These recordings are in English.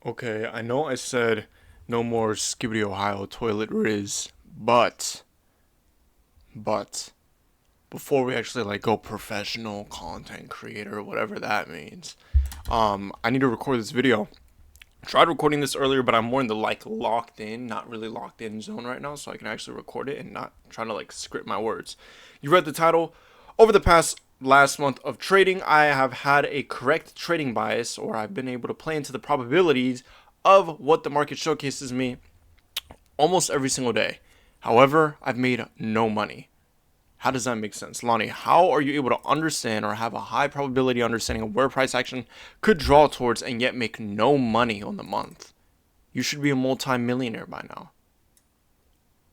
Okay, I know I said no more Skibidi Ohio toilet riz, but before we actually go professional content creator, whatever that means, I need to record this video. Tried recording this earlier, but I'm more in the locked in, not really locked in zone right now, so I can actually record it and not trying to script my words. You read the title. Over the past last month of trading, I have had a correct trading bias, or I've been able to play into the probabilities of what the market showcases me almost every single day. However, I've made no money. How does that make sense? Lonnie, how are you able to understand or have a high probability understanding of where price action could draw towards and yet make no money on the month? You should be a multi-millionaire by now.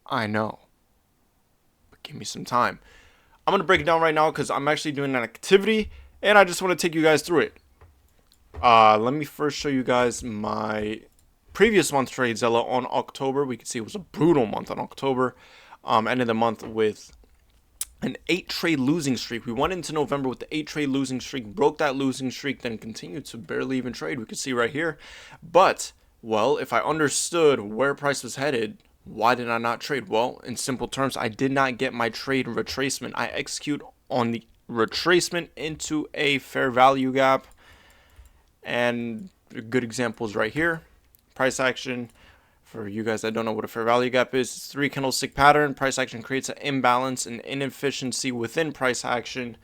I know. But give me some time. I'm going to break it down right now because I'm actually doing an activity and I just want to take you guys through it. Let me first show you guys my previous month trade Zella on October. We can see it was a brutal month on October. Ended the month with an 8-trade losing streak. We went into November with the 8-trade losing streak, broke that losing streak, then continued to barely even trade. We can see right here. But, well, if I understood where price was headed, why did I not trade? Well, in simple terms, I did not get my trade retracement. I execute on the retracement into a fair value gap. And good examples right here. Price action. For you guys that don't know what a fair value gap is, it's 3 candlestick pattern. Price action creates an imbalance and inefficiency within price action.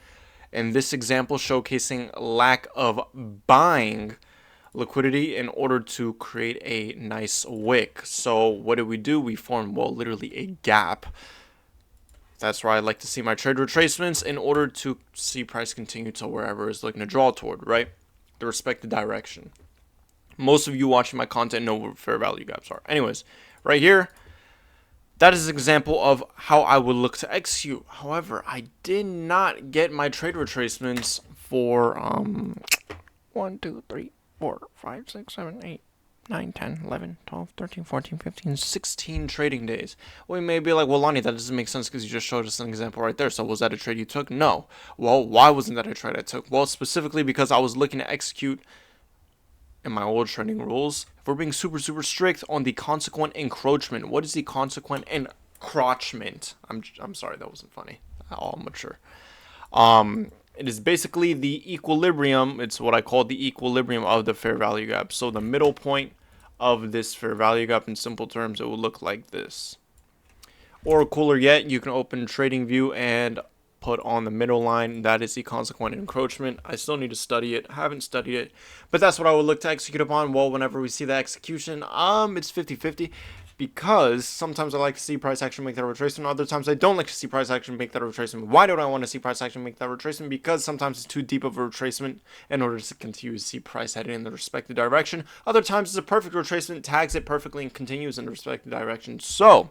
In this example, showcasing lack of buying liquidity in order to create a nice wick. So what did we do? We formed, well, literally a gap. That's where I like to see my trade retracements in order to see price continue to wherever it's looking to draw toward, right? The respective direction. Most of you watching my content know what fair value gaps are. Anyways, right here, that is an example of how I would look to execute. However, I did not get my trade retracements for 1, 2, 3, 4, 5, 6, 7, 8, 9, 10, 11, 12, 13, 14, 15, 16 trading days. Well, you may be like, well, Lonnie, that doesn't make sense because you just showed us an example right there. So was that a trade you took? No. Well, why wasn't that a trade I took? Well, specifically because I was looking to execute in my old trading rules. If we're being super strict on the consequent encroachment, what is the consequent encroachment? I'm sorry, that wasn't funny. All mature. It is basically the equilibrium. It's what I call the equilibrium of the fair value gap. So the middle point of this fair value gap, in simple terms, it will look like this. Or cooler yet, you can open TradingView and put on the middle line. That is the consequent encroachment. I still need to study it. I haven't studied it, but that's what I would look to execute upon. Well, whenever we see the execution, it's 50-50 because sometimes I like to see price action make that retracement. Other times I don't like to see price action make that retracement. Why don't I want to see price action make that retracement? Because sometimes it's too deep of a retracement in order to continue to see price heading in the respective direction. Other times it's a perfect retracement, tags it perfectly, and continues in the respective direction. So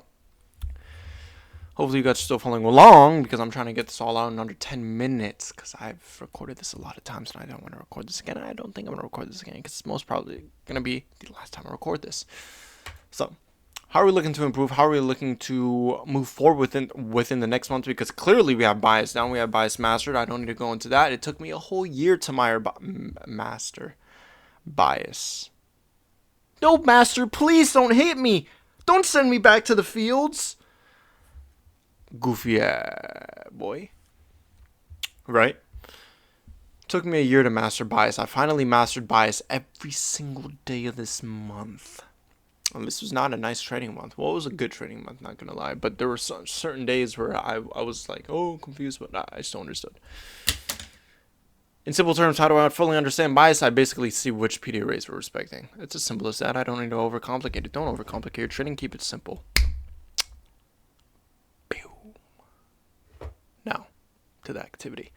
hopefully you guys are still following along because I'm trying to get this all out in under 10 minutes because I've recorded this a lot of times and I don't want to record this again. I don't think I'm going to record this again because it's most probably going to be the last time I record this. So how are we looking to improve? How are we looking to move forward within the next month? Because clearly we have bias down. We have bias mastered. I don't need to go into that. It took me a whole year to master bias. No, master, please don't hit me. Don't send me back to the fields. Goofy boy. Right? Took me a year to master bias. I finally mastered bias every single day of this month. And this was not a nice trading month. Well, it was a good trading month, not gonna lie. But there were certain days where I was like, oh, confused, but I still understood. In simple terms, how do I fully understand bias? I basically see which PDA rates we're respecting. It's as simple as that. I don't need to overcomplicate it. Don't overcomplicate your trading. Keep it simple. Now, to the activity.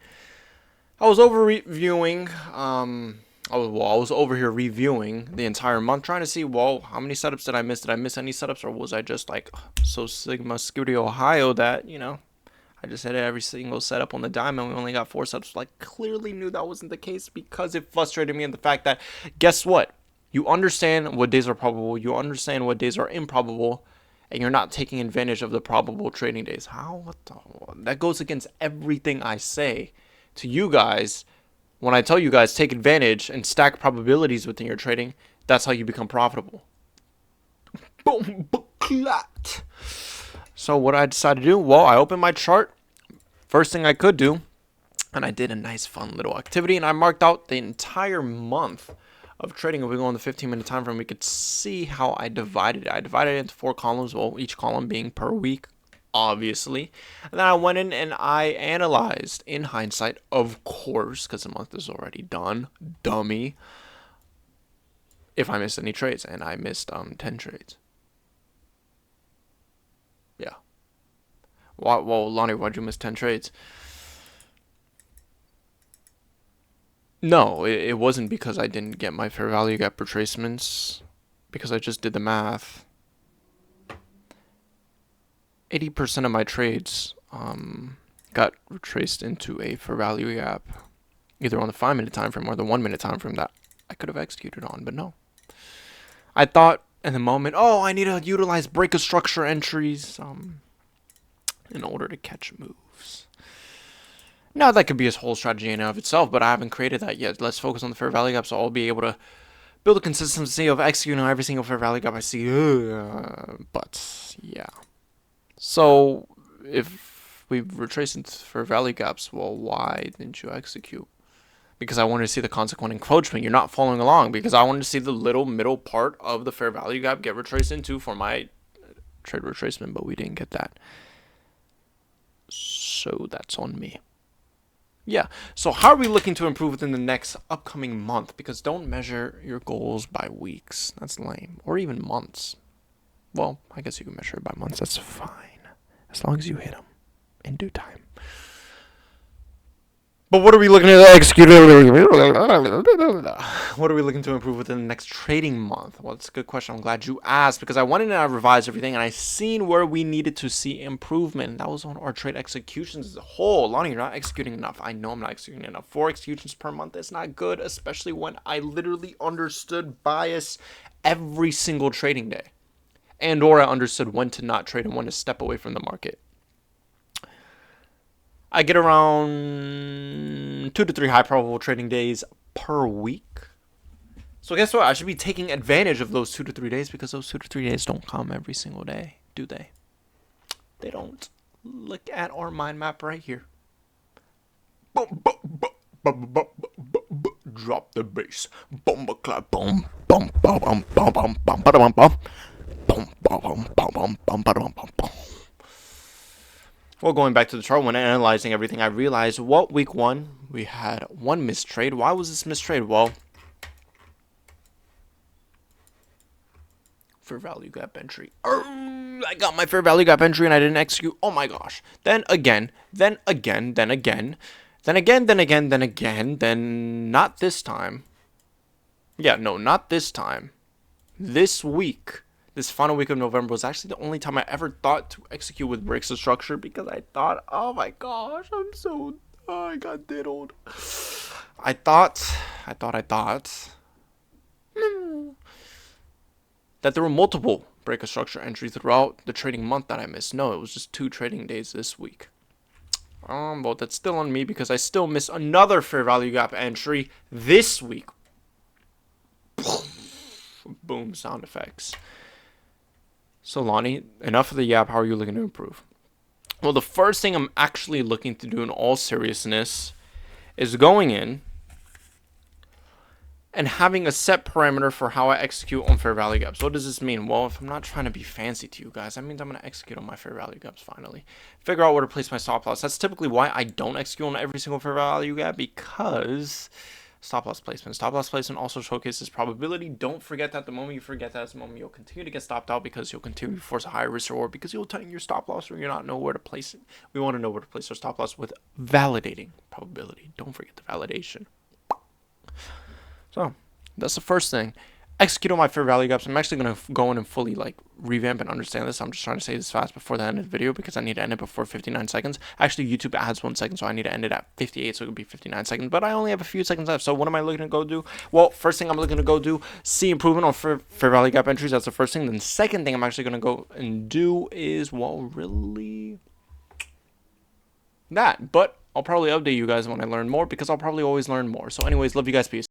I was over reviewing. I was over here reviewing the entire month, trying to see, well, how many setups did I miss? Did I miss any setups, or was I just so Sigma Skibidi Ohio that I just had every single setup on the dime and we only got 4 setups? Clearly knew that wasn't the case because it frustrated me in the fact that, guess what? You understand what days are probable. You understand what days are improbable. And you're not taking advantage of the probable trading days. How? That goes against everything I say to you guys. When I tell you guys take advantage and stack probabilities within your trading, That's how you become profitable. Boom, clat. So what I decided to do, well, I opened my chart. First thing I could do, and I did a nice fun little activity, and I marked out the entire month of trading. If we go on the 15-minute time frame, we could see how I divided it. I divided it into 4 columns, well, each column being per week, obviously. And then I went in and I analyzed, in hindsight, of course, because the month is already done, dummy, if I missed any trades. And I missed 10 trades. Yeah. Well, Lonnie, why'd you miss 10 trades? No, it wasn't because I didn't get my fair value gap retracements, because I just did the math. 80% of my trades got retraced into a fair value gap, either on the 5-minute time frame or the 1-minute time frame that I could have executed on, but no. I thought in the moment, oh, I need to utilize break of structure entries in order to catch moves. Now, that could be a whole strategy in and of itself, but I haven't created that yet. Let's focus on the fair value gap, so I'll be able to build a consistency of executing on every single fair value gap I see. But, yeah. So, if we've retraced into fair value gaps, well, why didn't you execute? Because I wanted to see the consequent encroachment. You're not following along, because I wanted to see the little middle part of the fair value gap get retraced into for my trade retracement, but we didn't get that. So, that's on me. Yeah, so how are we looking to improve within the next upcoming month? Because don't measure your goals by weeks. That's lame. Or even months. Well, I guess you can measure it by months. That's fine. As long as you hit them in due time. But what are we looking to execute? What are we looking to improve within the next trading month? Well, that's a good question. I'm glad you asked, because I went in and I revised everything and I seen where we needed to see improvement. That was on our trade executions as a whole. Lonnie, you're not executing enough. I know I'm not executing enough. 4 executions per month is not good, especially when I literally understood bias every single trading day. And or I understood when to not trade and when to step away from the market. I get around 2 to 3 high probable trading days per week. So guess what? I should be taking advantage of those 2 to 3 days, because those 2 to 3 days don't come every single day, do they? They don't. Look at our mind map right here. Drop the bass. Bomba clap. Boom. Bum bum bum bum bum bum bum bum. Bum bum bum bum bum bum bum. Well, going back to the chart, when analyzing everything, I realized, well, week 1, we had 1 missed trade. Why was this missed trade? Well, fair value gap entry. I got my fair value gap entry and I didn't execute. Oh my gosh. Then again, then not this time. Yeah, no, not this time. This week. This final week of November was actually the only time I ever thought to execute with breaks of structure, because I thought, oh my gosh, I got diddled. I thought that there were multiple break of structure entries throughout the trading month that I missed. No, it was just 2 trading days this week. Well, that's still on me, because I still missed another fair value gap entry this week. Boom, sound effects. So, Lonnie, enough of the yap. How are you looking to improve? Well, the first thing I'm actually looking to do in all seriousness is going in and having a set parameter for how I execute on fair value gaps. What does this mean? Well, if I'm not trying to be fancy to you guys, that means I'm going to execute on my fair value gaps finally. Figure out where to place my stop loss. That's typically why I don't execute on every single fair value gap, because stop loss placement. Stop loss placement also showcases probability. Don't forget that. The moment you forget that, is the moment you'll continue to get stopped out, because you'll continue to force a higher risk reward, because you'll tighten your stop loss or you'll not know where to place it. We want to know where to place our stop loss with validating probability. Don't forget the validation. So that's the first thing. Execute on my fair value gaps. I'm actually going to go in and fully revamp and understand this. I'm just trying to say this fast before the end of the video, because I need to end it before 59 seconds. Actually, YouTube adds 1 second, so I need to end it at 58, so it could be 59 seconds. But I only have a few seconds left. So what am I looking to go do? Well, first thing I'm looking to go do, see improvement on fair value gap entries. That's the first thing. Then the second thing I'm actually going to go and do is, well, really that. But I'll probably update you guys when I learn more, because I'll probably always learn more. So anyways, love you guys. Peace.